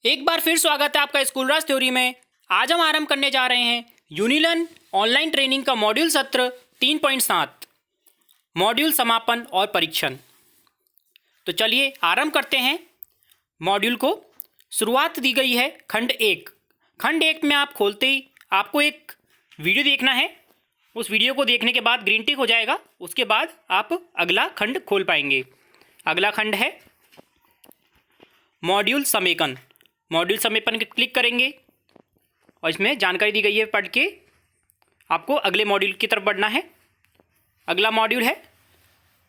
एक बार फिर स्वागत है आपका स्कूल राज थ्योरी में। आज हम आरंभ करने जा रहे हैं यूनिलर्न ऑनलाइन ट्रेनिंग का मॉड्यूल सत्र 3.7 मॉड्यूल समापन और परीक्षण। तो चलिए आरंभ करते हैं मॉड्यूल को। शुरुआत दी गई है खंड एक में आप खोलते ही आपको एक वीडियो देखना है। उस वीडियो को देखने के बाद ग्रीन टिक हो जाएगा। उसके बाद आप अगला खंड खोल पाएंगे। अगला खंड है मॉड्यूल समेकन। मॉड्यूल समेकन क्लिक करेंगे और इसमें जानकारी दी गई है। पढ़ के आपको अगले मॉड्यूल की तरफ बढ़ना है। अगला मॉड्यूल है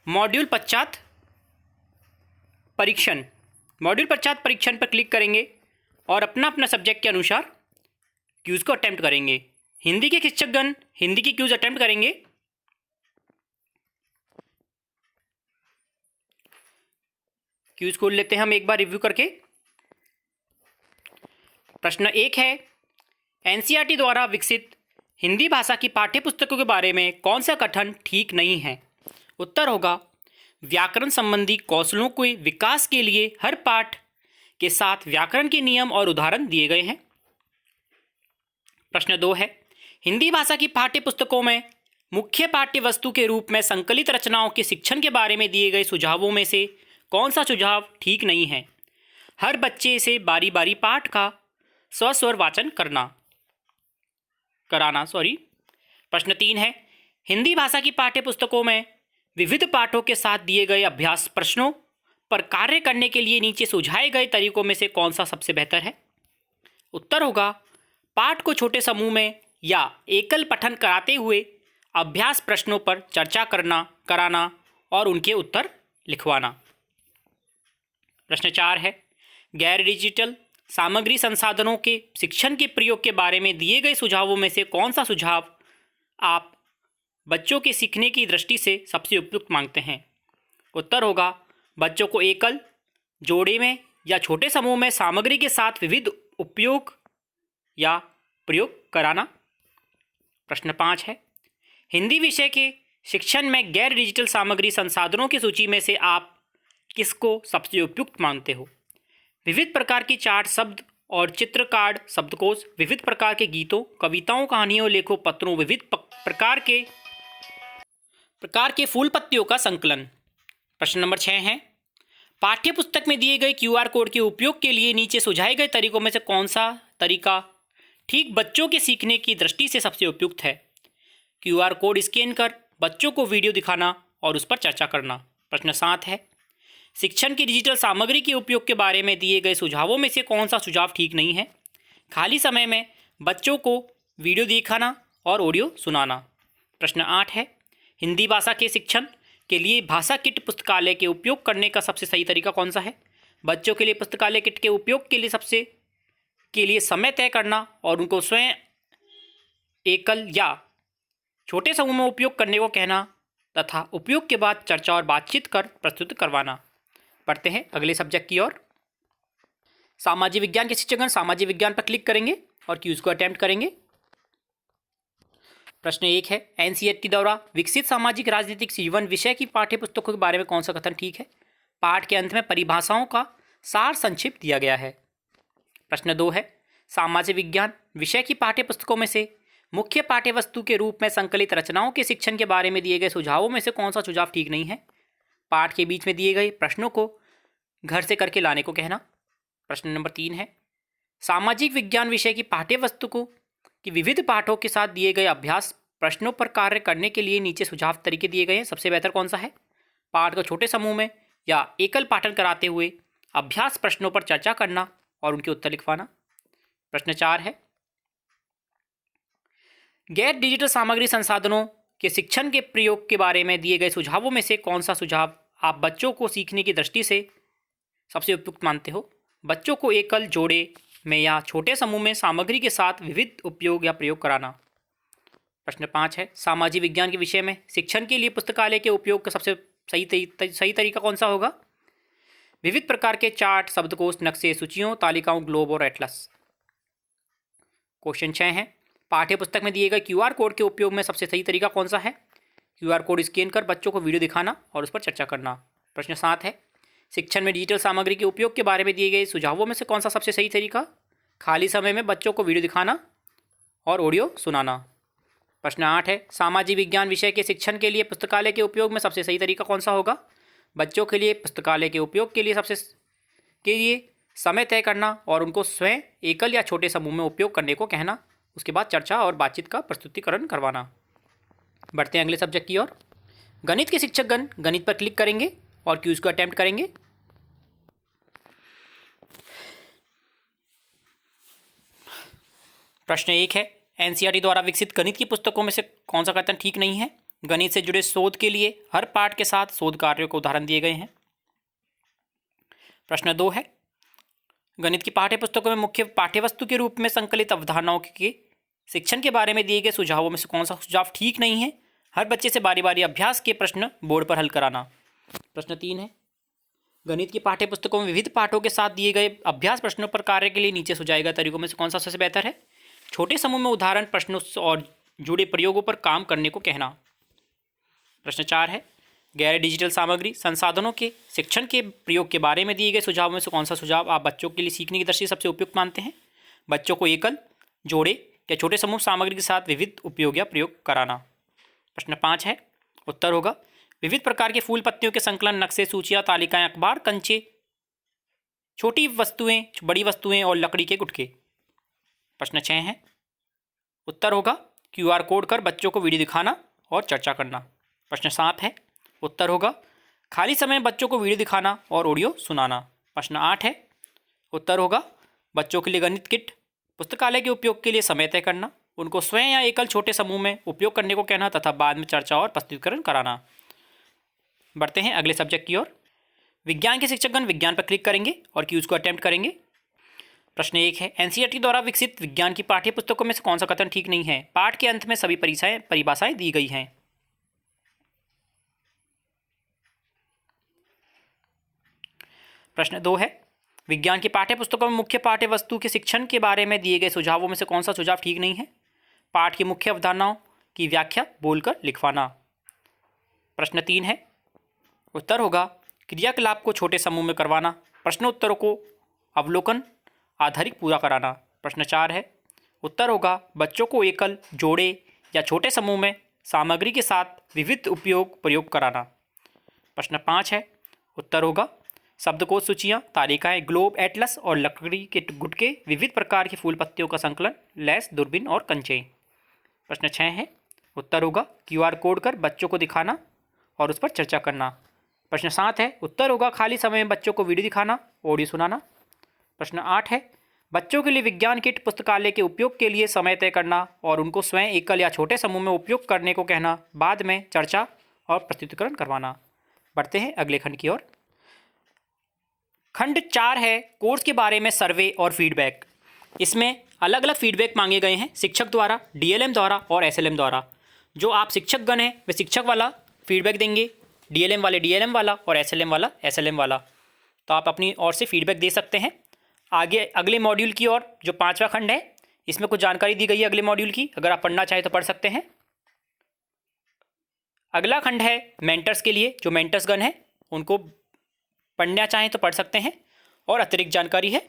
मॉड्यूल पश्चात परीक्षण। मॉड्यूल पश्चात परीक्षण पर क्लिक करेंगे और अपना अपना सब्जेक्ट के अनुसार क्यूज़ को अटेम्प्ट करेंगे। हिंदी के शिक्षकगण हिंदी की क्यूज़ अटेम्प्ट करेंगे। क्यूज़ खोल लेते हैं हम एक बार रिव्यू करके। प्रश्न 1 है, एनसीईआरटी द्वारा विकसित हिंदी भाषा की पाठ्यपुस्तकों के बारे में कौन सा कथन ठीक नहीं है? उत्तर होगा व्याकरण संबंधी कौशलों के विकास के लिए हर पाठ के साथ व्याकरण के नियम और उदाहरण दिए गए हैं। प्रश्न 2 है, हिंदी भाषा की पाठ्यपुस्तकों में मुख्य पाठ्य वस्तु के रूप में संकलित रचनाओं के शिक्षण के बारे में दिए गए सुझावों में से कौन सा सुझाव ठीक नहीं है? हर बच्चे से बारी बारी पाठ का सस्वर वाचन कराना। प्रश्न 3 है, हिंदी भाषा की पाठ्यपुस्तकों में विविध पाठों के साथ दिए गए अभ्यास प्रश्नों पर कार्य करने के लिए नीचे सुझाए गए तरीकों में से कौन सा सबसे बेहतर है? उत्तर होगा पाठ को छोटे समूह में या एकल पठन कराते हुए अभ्यास प्रश्नों पर चर्चा कराना और उनके उत्तर लिखवाना। प्रश्न 4 है, गैर डिजिटल सामग्री संसाधनों के शिक्षण के प्रयोग के बारे में दिए गए सुझावों में से कौन सा सुझाव आप बच्चों के सीखने की दृष्टि से सबसे उपयुक्त मानते हैं? उत्तर होगा बच्चों को एकल, जोड़े में या छोटे समूह में सामग्री के साथ विविध उपयोग या प्रयोग कराना। प्रश्न 5 है, हिंदी विषय के शिक्षण में गैर डिजिटल सामग्री संसाधनों की सूची में से आप किसको सबसे उपयुक्त मानते हो? विविध प्रकार की चार्ट, शब्द और चित्र कार्ड, शब्दकोश, विविध प्रकार के गीतों, कविताओं, कहानियों, लेखों, पत्रों, विविध प्रकार के फूल पत्तियों का संकलन। प्रश्न नंबर 6 है, पाठ्यपुस्तक में दिए गए क्यूआर कोड के उपयोग के लिए नीचे सुझाए गए तरीकों में से कौन सा तरीका ठीक बच्चों के सीखने की दृष्टि से सबसे उपयुक्त है? क्यूआर कोड स्कैन कर बच्चों को वीडियो दिखाना और उस पर चर्चा करना। प्रश्न 7 है, शिक्षण की डिजिटल सामग्री के उपयोग के बारे में दिए गए सुझावों में से कौन सा सुझाव ठीक नहीं है? खाली समय में बच्चों को वीडियो दिखाना और ऑडियो सुनाना। प्रश्न 8 है, हिंदी भाषा के शिक्षण के लिए भाषा किट पुस्तकालय के उपयोग करने का सबसे सही तरीका कौन सा है? बच्चों के लिए पुस्तकालय किट के उपयोग के लिए समय तय करना और उनको स्वयं एकल या छोटे समूह में उपयोग करने को कहना तथा उपयोग के बाद चर्चा और बातचीत कर प्रस्तुत करवाना। पढ़ते हैं अगले सब्जेक्ट की ओर। सामाजिक विज्ञान के शिक्षकगण सामाजिक विज्ञान पर क्लिक करेंगे और क्यूज को अटेम्प्ट करेंगे। प्रश्न 1 है, एनसीईआरटी द्वारा विकसित सामाजिक राजनीतिक जीवन विषय की पाठ्यपुस्तकों के बारे में कौन सा कथन ठीक है? पाठ के अंत में परिभाषाओं का सार संक्षिप्त दिया गया है। प्रश्न 2 है, सामाजिक विज्ञान विषय की पाठ्यपुस्तकों में से मुख्य पाठ्यवस्तु के रूप में संकलित रचनाओं के शिक्षण के बारे में दिए गए सुझावों में से कौन सा सुझाव ठीक नहीं है? पाठ के बीच में दिए गए प्रश्नों को घर से करके लाने को कहना। प्रश्न नंबर 3 है, सामाजिक विज्ञान विषय की पाठ्यवस्तु को कि विविध पाठों के साथ दिए गए अभ्यास प्रश्नों पर कार्य करने के लिए नीचे सुझाव तरीके दिए गए हैं। सबसे बेहतर कौन सा है? पाठ को छोटे समूह में या एकल पाठन कराते हुए अभ्यास प्रश्नों पर चर्चा करना और उनके उत्तर लिखवाना। प्रश्न 4 है, गैर डिजिटल सामग्री संसाधनों के शिक्षण के प्रयोग के बारे में दिए गए सुझावों में से कौन सा सुझाव आप बच्चों को सीखने की दृष्टि से सबसे उपयुक्त मानते हो? बच्चों को एकल, जोड़े में या छोटे समूह में सामग्री के साथ विविध उपयोग या प्रयोग कराना। प्रश्न 5 है, सामाजिक विज्ञान के विषय में शिक्षण के लिए पुस्तकालय के उपयोग का सबसे सही तरीका कौन सा होगा? विविध प्रकार के चार्ट, शब्दकोश, नक्शे, सूचियों, तालिकाओं, ग्लोब और एटलस। क्वेश्चन 6 है, पाठ्यपुस्तक में दिए गए क्यूआर कोड के उपयोग में सबसे सही तरीका कौन सा है? क्यूआर कोड स्कैन कर बच्चों को वीडियो दिखाना और उस पर चर्चा करना। प्रश्न 7 है, शिक्षण में डिजिटल सामग्री के उपयोग के बारे में दिए गए सुझावों में से कौन सा सबसे सही तरीका? खाली समय में बच्चों को वीडियो दिखाना और ऑडियो सुनाना। प्रश्न 8 है, सामाजिक विज्ञान विषय के शिक्षण के लिए पुस्तकालय के उपयोग में सबसे सही तरीका कौन सा होगा? बच्चों के लिए पुस्तकालय के उपयोग के लिए समय तय करना और उनको स्वयं एकल या छोटे समूह में उपयोग करने को कहना, उसके बाद चर्चा और बातचीत का प्रस्तुतिकरण करवाना। बढ़ते हैं अगले सब्जेक्ट की ओर। गणित के शिक्षकगण गणित पर क्लिक करेंगे और क्यूज को अटेम्प्ट करेंगे। प्रश्न 1 है, एनसीईआरटी द्वारा विकसित गणित की पुस्तकों में से कौन सा कथन ठीक नहीं है? गणित से जुड़े शोध के लिए हर पाठ के साथ शोध कार्यों को उदाहरण दिए गए हैं। प्रश्न 2 है, गणित की पाठ्य पुस्तकों में मुख्य पाठ्यवस्तु के रूप में संकलित अवधारणाओं के शिक्षण के बारे में दिए गए सुझावों में से कौन सा सुझाव ठीक नहीं है? हर बच्चे से बारी बारी अभ्यास के प्रश्न बोर्ड पर हल कराना। प्रश्न 3 है, गणित की पाठ्य पुस्तकों में विविध पाठों के साथ दिए गए अभ्यास प्रश्नों पर कार्य के लिए नीचे सुझाए गए तरीकों में से कौन सा सबसे बेहतर है? छोटे समूह में उदाहरण प्रश्नों और जुड़े प्रयोगों पर काम करने को कहना। प्रश्न 4 है, गैर डिजिटल सामग्री संसाधनों के शिक्षण के प्रयोग के बारे में दिए गए सुझावों में से कौन सा सुझाव आप बच्चों के लिए सीखने की दृष्टि से सबसे उपयुक्त मानते हैं? बच्चों को एकल, जोड़े या छोटे समूह सामग्री के साथ विविध उपयोग या प्रयोग कराना। प्रश्न 5 है, उत्तर होगा विविध प्रकार के फूल पत्तियों के संकलन, नक्शे, सूचियाँ, तालिकाएं, अखबार, कंचे, छोटी वस्तुएं, बड़ी वस्तुएं और लकड़ी के गुटके। प्रश्न 6 है, उत्तर होगा क्यूआर कोड कर बच्चों को वीडियो दिखाना और चर्चा करना। प्रश्न 7 है, उत्तर होगा खाली समय में बच्चों को वीडियो दिखाना और ऑडियो सुनाना। प्रश्न 8 है, उत्तर होगा बच्चों के लिए गणित किट पुस्तकालय के उपयोग के लिए समय तय करना, उनको स्वयं या एकल छोटे समूह में उपयोग करने को कहना तथा बाद में चर्चा और प्रस्तुतिकरण कराना। बढ़ते हैं अगले सब्जेक्ट की ओर। विज्ञान के शिक्षकगण विज्ञान पर क्लिक करेंगे और क्यूज को अटेम्प्ट करेंगे। प्रश्न 1 है, एनसीईआरटी द्वारा विकसित विज्ञान की पाठ्य पुस्तकों में से कौन सा कथन ठीक नहीं है? पाठ के अंत में सभी परिभाषाएं दी गई हैं। प्रश्न 2 है, विज्ञान की पाठ्य पुस्तकों में मुख्य पाठ्य वस्तु के शिक्षण के बारे में दिए गए सुझावों में से कौन सा सुझाव ठीक नहीं है? पाठ की मुख्य अवधारणाओं की व्याख्या बोलकर लिखवाना। प्रश्न 3 है, उत्तर होगा क्रियाकलाप को छोटे समूह में करवाना, प्रश्नोत्तरों को अवलोकन आधारित पूरा कराना। प्रश्न 4 है, उत्तर होगा बच्चों को एकल, जोड़े या छोटे समूह में सामग्री के साथ विविध उपयोग प्रयोग कराना। प्रश्न 5 है, उत्तर होगा शब्दकोश, सूचियाँ, तालिकाएं, ग्लोब, एटलस और लकड़ी के गुटके, विविध प्रकार की फूल पत्तियों का संकलन, लैस, दूरबीन और कंचे। प्रश्न 6 है, उत्तर होगा क्यूआर कोड कर बच्चों को दिखाना और उस पर चर्चा करना। प्रश्न 7 है, उत्तर होगा खाली समय में बच्चों को वीडियो दिखाना, ऑडियो सुनाना। प्रश्न 8 है, बच्चों के लिए विज्ञान किट पुस्तकालय के उपयोग के लिए समय तय करना और उनको स्वयं एकल या छोटे समूह में उपयोग करने को कहना, बाद में चर्चा और प्रस्तुतिकरण करवाना। बढ़ते हैं अगले खंड की ओर। खंड 4 है, कोर्स के बारे में सर्वे और फीडबैक। इसमें अलग अलग फीडबैक मांगे गए हैं शिक्षक द्वारा, डीएलएम द्वारा और एसएलएम द्वारा। जो आप शिक्षकगण हैं वे शिक्षक वाला फीडबैक देंगे, डीएलएम वाले डीएलएम वाला और एसएलएम वाला एसएलएम वाला। तो आप अपनी ओर से फीडबैक दे सकते हैं। आगे अगले मॉड्यूल की ओर जो 5वां खंड है, इसमें कुछ जानकारी दी गई है अगले मॉड्यूल की, अगर आप पढ़ना चाहें तो पढ़ सकते हैं। अगला खंड है मेंटर्स के लिए, जो मेंटर्सगण हैं उनको पढ़ना चाहें तो पढ़ सकते हैं और अतिरिक्त जानकारी है।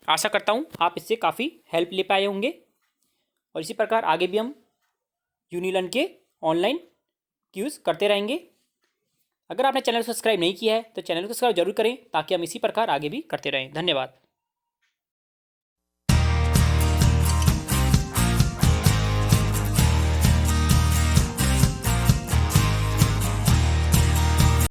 आशा करता हूँ आप इससे काफ़ी हेल्प ले पाए होंगे और इसी प्रकार आगे भी हम यूनिलर्न के ऑनलाइन क्यूज़ करते रहेंगे। अगर आपने चैनल को सब्सक्राइब नहीं किया है तो चैनल को सब्सक्राइब जरूर करें ताकि हम इसी प्रकार आगे भी करते रहें। धन्यवाद।